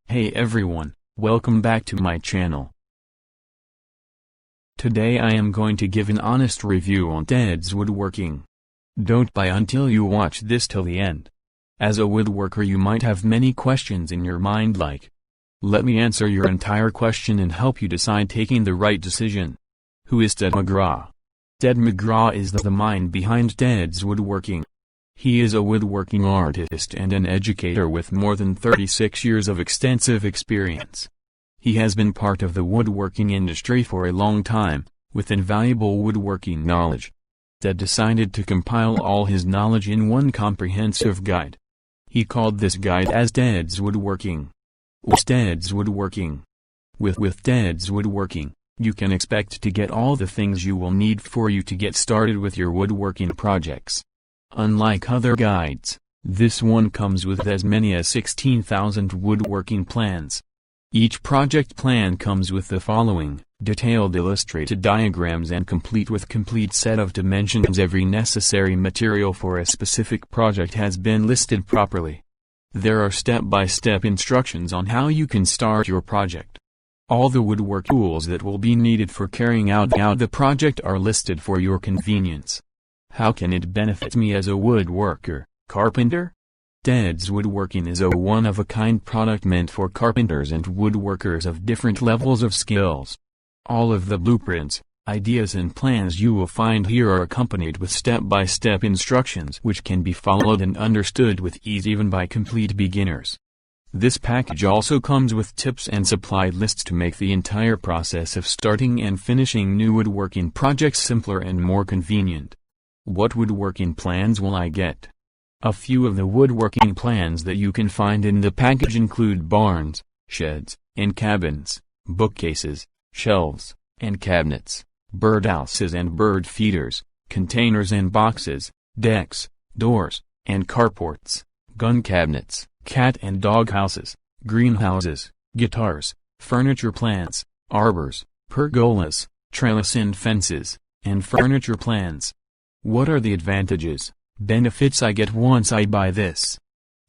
Hey everyone, welcome back to my channel. Today I am going to give an honest review on Teds Woodworking. Don't buy until you watch this till the end. As a woodworker you might have many questions in your mind like, let me answer your entire question and help you decide taking the right decision. Who is Ted Mcgrath? Ted Mcgrath is the mind behind Teds Woodworking. He is a woodworking artist and an educator with more than 36 years of extensive experience. He has been part of the woodworking industry for a long time, with invaluable woodworking knowledge. Ted decided to compile all his knowledge in one comprehensive guide. He called this guide as Teds Woodworking. What's Teds Woodworking? With Teds Woodworking, you can expect to get all the things you will need for you to get started with your woodworking projects. Unlike other guides, this one comes with as many as 16,000 woodworking plans. Each project plan comes with the following: detailed illustrated diagrams and complete set of dimensions. Every necessary material for a specific project has been listed properly. There are step-by-step instructions on how you can start your project. All the woodwork tools that will be needed for carrying out the project are listed for your convenience. How can it benefit me as a woodworker, carpenter? Teds Woodworking is a one-of-a-kind product meant for carpenters and woodworkers of different levels of skills. All of the blueprints, ideas and plans you will find here are accompanied with step-by-step instructions which can be followed and understood with ease even by complete beginners. This package also comes with tips and supply lists to make the entire process of starting and finishing new woodworking projects simpler and more convenient. What woodworking plans will I get? A few of the woodworking plans that you can find in the package include barns, sheds, and cabins, bookcases, shelves, and cabinets, birdhouses and bird feeders, containers and boxes, decks, doors, and carports, gun cabinets, cat and dog houses, greenhouses, guitars, furniture plans, arbors, pergolas, trellis and fences, and furniture plans. What are the advantages, benefits I get once I buy this?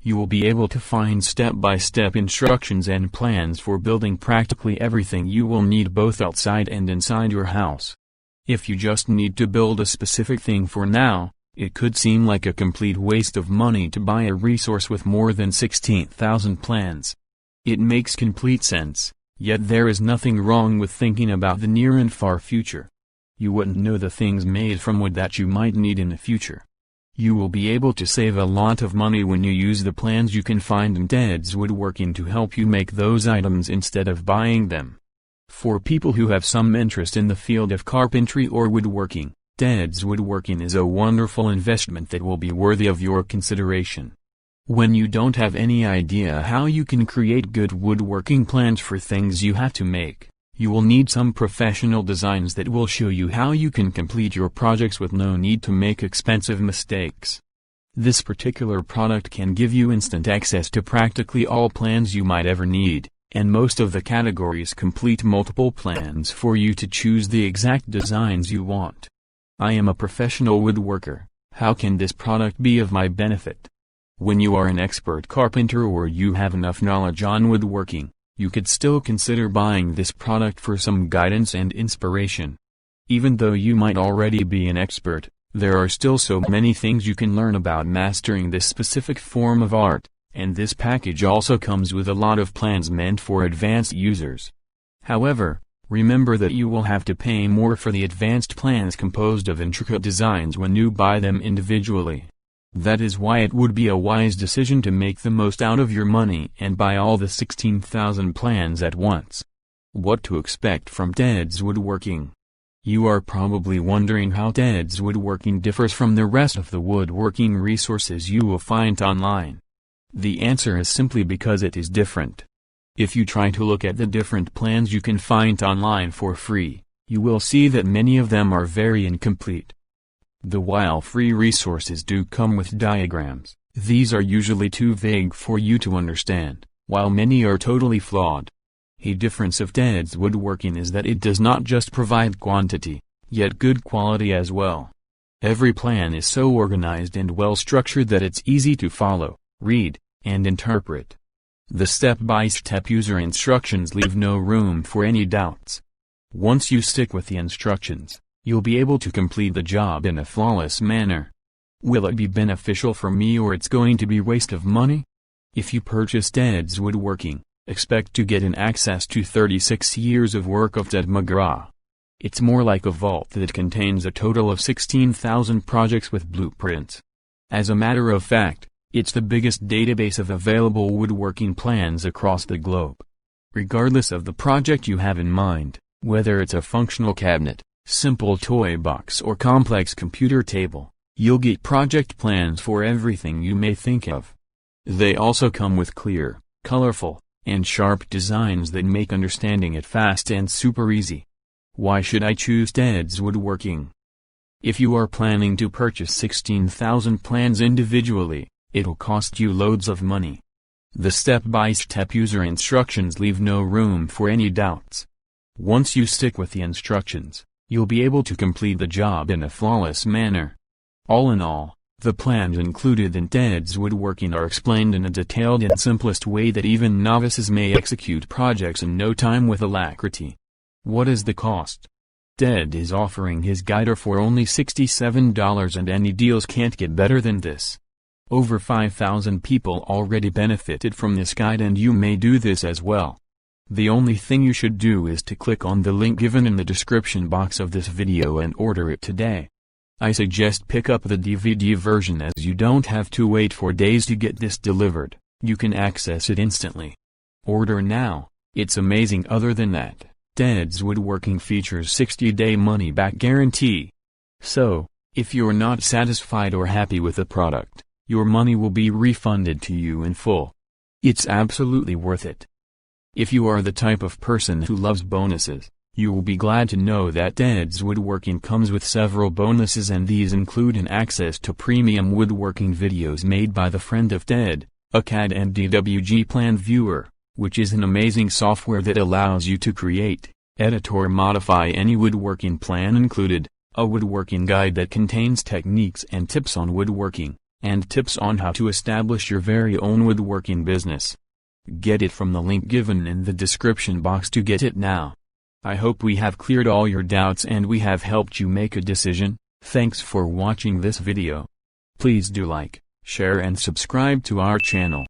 You will be able to find step-by-step instructions and plans for building practically everything you will need both outside and inside your house. If you just need to build a specific thing for now, it could seem like a complete waste of money to buy a resource with more than 16,000 plans. It makes complete sense, yet there is nothing wrong with thinking about the near and far future. You wouldn't know the things made from wood that you might need in the future. You will be able to save a lot of money when you use the plans you can find in Teds Woodworking to help you make those items instead of buying them. For people who have some interest in the field of carpentry or woodworking, Teds Woodworking is a wonderful investment that will be worthy of your consideration. When you don't have any idea how you can create good woodworking plans for things you have to make, you will need some professional designs that will show you how you can complete your projects with no need to make expensive mistakes. This particular product can give you instant access to practically all plans you might ever need, and most of the categories complete multiple plans for you to choose the exact designs you want. I am a professional woodworker. How can this product be of my benefit? When you are an expert carpenter or you have enough knowledge on woodworking, you could still consider buying this product for some guidance and inspiration. Even though you might already be an expert, there are still so many things you can learn about mastering this specific form of art, and this package also comes with a lot of plans meant for advanced users. However, remember that you will have to pay more for the advanced plans composed of intricate designs when you buy them individually. That is why it would be a wise decision to make the most out of your money and buy all the 16,000 plans at once. What to expect from Teds Woodworking? You are probably wondering how Teds Woodworking differs from the rest of the woodworking resources you will find online. The answer is simply because it is different. If you try to look at the different plans you can find online for free, you will see that many of them are very incomplete. While free resources do come with diagrams, these are usually too vague for you to understand, while many are totally flawed. A difference of Teds Woodworking is that it does not just provide quantity, yet good quality as well. Every plan is so organized and well structured that it's easy to follow, read, and interpret. The step-by-step user instructions leave no room for any doubts. Once you stick with the instructions, you'll be able to complete the job in a flawless manner. Will it be beneficial for me, or it's going to be waste of money? If you purchase Teds Woodworking, expect to get an access to 36 years of work of Ted Mcgrath. It's more like a vault that contains a total of 16,000 projects with blueprints. As a matter of fact, it's the biggest database of available woodworking plans across the globe. Regardless of the project you have in mind, whether it's a functional cabinet, simple toy box, or complex computer table, you'll get project plans for everything you may think of. They also come with clear, colorful, and sharp designs that make understanding it fast and super easy. Why should I choose Teds Woodworking? If you are planning to purchase 16,000 plans individually, it'll cost you loads of money. The step-by-step user instructions leave no room for any doubts. Once you stick with the instructions, you'll be able to complete the job in a flawless manner. All in all, the plans included in Teds Woodworking are explained in a detailed and simplest way that even novices may execute projects in no time with alacrity. What is the cost? Ted is offering his guide for only $67, and any deals can't get better than this. Over 5,000 people already benefited from this guide, and you may do this as well. The only thing you should do is to click on the link given in the description box of this video and order it today. I suggest pick up the DVD version, as you don't have to wait for days to get this delivered. You can access it instantly. Order now. It's amazing. Other than that, Teds Woodworking features 60-day money-back guarantee. So, if you're not satisfied or happy with the product, your money will be refunded to you in full. It's absolutely worth it. If you are the type of person who loves bonuses, you will be glad to know that Teds Woodworking comes with several bonuses, and these include an access to premium woodworking videos made by the friend of Ted, a CAD and DWG plan viewer, which is an amazing software that allows you to create, edit or modify any woodworking plan included, a woodworking guide that contains techniques and tips on woodworking, and tips on how to establish your very own woodworking business. Get it from the link given in the description box to get it now. I hope we have cleared all your doubts and we have helped you make a decision. Thanks for watching this video. Please do like, share and subscribe to our channel.